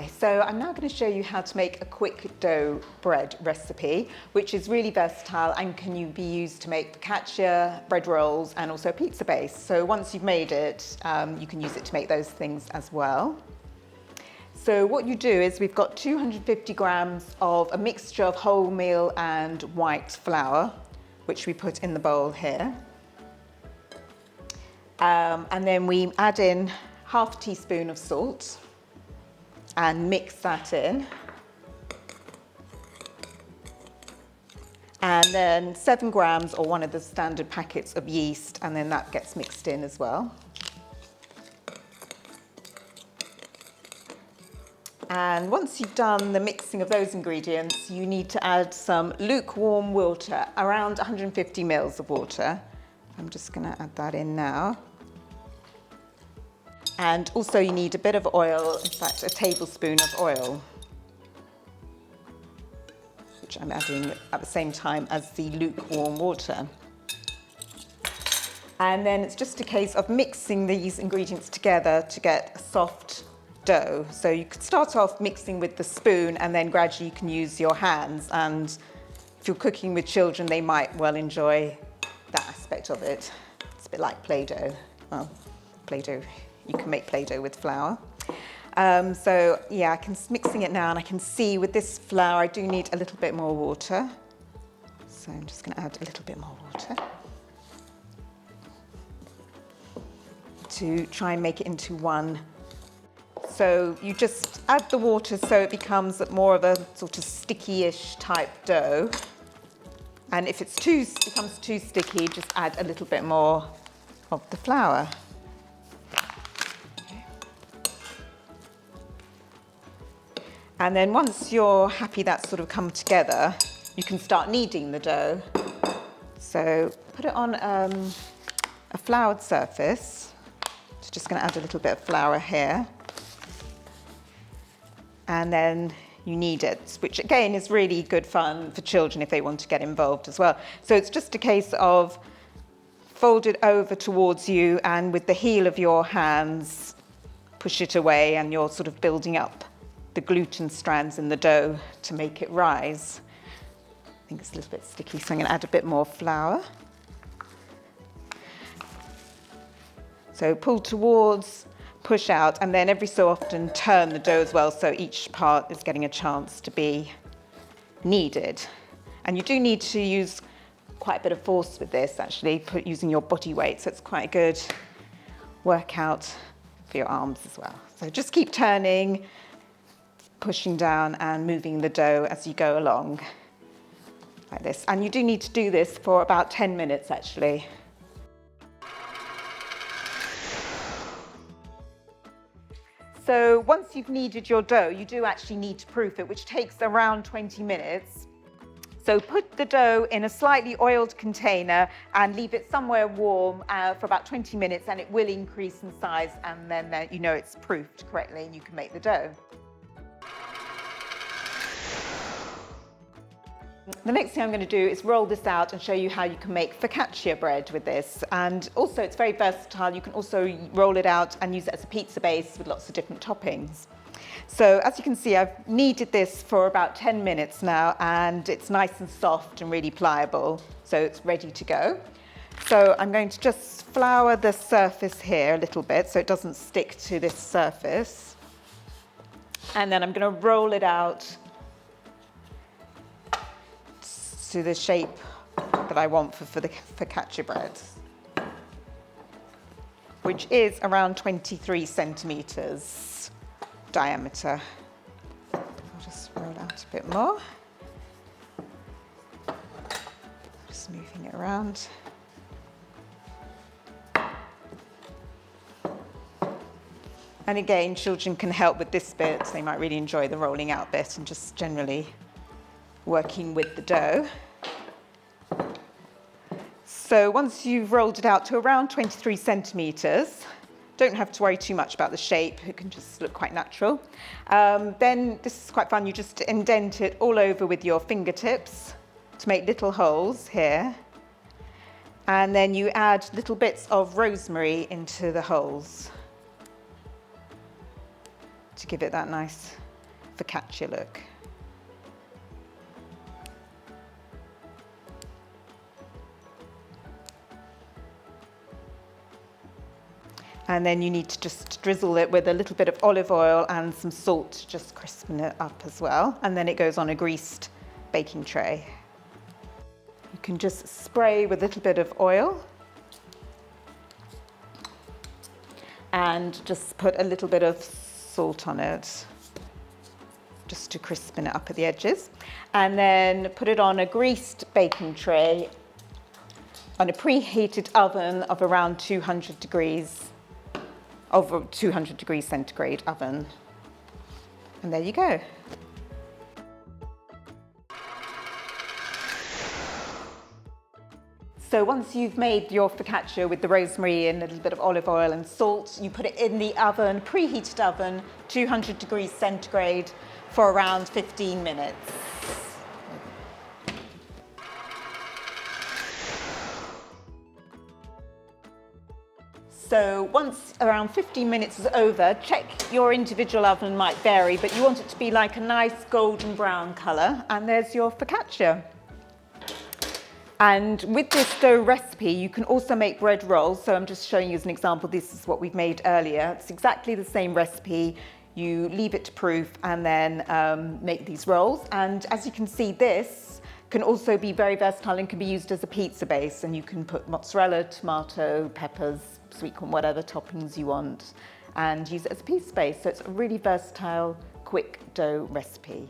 So I'm now going to show you how to make a quick dough bread recipe, which is really versatile and can be used to make focaccia, bread rolls, and also pizza base. So once you've made it, you can use it to make those things as well. So what you do is we've got 250 grams of a mixture of wholemeal and white flour, which we put in the bowl here. And then we add in half a teaspoon of salt and mix that in. And then 7 grams or one of the standard packets of yeast, and then that gets mixed in as well. And once you've done the mixing of those ingredients, you need to add some lukewarm water, around 150 mils of water. I'm just going to add that in now. And also you need a bit of oil, in fact a tablespoon of oil, which I'm adding at the same time as the lukewarm water. And then it's just a case of mixing these ingredients together to get a soft dough. So you could start off mixing with the spoon and then gradually you can use your hands. And if you're cooking with children, they might well enjoy that aspect of it. It's a bit like Play-Doh. Well, Play-Doh. You can make Play-Doh with flour. So yeah, I'm mixing it now and I can see with this flour I do need a little bit more water. So I'm just going to add a little bit more water to try and make it into one. So you just add the water so it becomes more of a sort of sticky-ish type dough. And if it becomes too sticky, just add a little bit more of the flour. And then once you're happy that's sort of come together, you can start kneading the dough. So put it on a floured surface. So just going to add a little bit of flour here. And then you knead it, which again is really good fun for children if they want to get involved as well. So it's just a case of fold it over towards you and with the heel of your hands, push it away and you're sort of building up the gluten strands in the dough to make it rise. I think it's a little bit sticky, so I'm going to add a bit more flour. So pull towards, push out, and then every so often turn the dough as well, so each part is getting a chance to be kneaded. And you do need to use quite a bit of force with this, actually, using your body weight, so it's quite a good workout for your arms as well. So just keep turning, pushing down and moving the dough as you go along, like this. And you do need to do this for about 10 minutes, actually. So once you've kneaded your dough, you do actually need to proof it, which takes around 20 minutes. So put the dough in a slightly oiled container and leave it somewhere warm for about 20 minutes, and it will increase in size, and then you know it's proofed correctly and you can make the dough. The next thing I'm going to do is roll this out and show you how you can make focaccia bread with this. And also it's very versatile. You can also roll it out and use it as a pizza base with lots of different toppings. So as you can see, I've kneaded this for about 10 minutes now, and it's nice and soft and really pliable. So it's ready to go. So I'm going to just flour the surface here a little bit so it doesn't stick to this surface. And then I'm going to roll it out to the shape that I want for the focaccia bread, which is around 23 centimeters diameter. I'll just roll out a bit more. Just moving it around. And again, children can help with this bit. They might really enjoy the rolling out bit and just generally working with the dough. So once you've rolled it out to around 23 centimeters, don't have to worry too much about the shape, it can just look quite natural. Then this is quite fun, you just indent it all over with your fingertips to make little holes here. And then you add little bits of rosemary into the holes to give it that nice focaccia look. And then you need to just drizzle it with a little bit of olive oil and some salt to just crispen it up as well. And then it goes on a greased baking tray. You can just spray with a little bit of oil and just put a little bit of salt on it, just to crispen it up at the edges. And then put it on a greased baking tray on a preheated oven of around 200 degrees centigrade oven. And there you go. So once you've made your focaccia with the rosemary and a little bit of olive oil and salt, you put it in the oven, preheated oven, 200 degrees centigrade for around 15 minutes. So once around 15 minutes is over, check your individual oven might vary, but you want it to be like a nice golden brown colour, and there's your focaccia. And with this dough recipe, you can also make bread rolls. So I'm just showing you as an example, this is what we've made earlier. It's exactly the same recipe. You leave it to proof and then make these rolls. And as you can see, this can also be very versatile and can be used as a pizza base. And you can put mozzarella, tomato, peppers, sweet corn, whatever toppings you want, and use it as a pizza base. So it's a really versatile, quick dough recipe.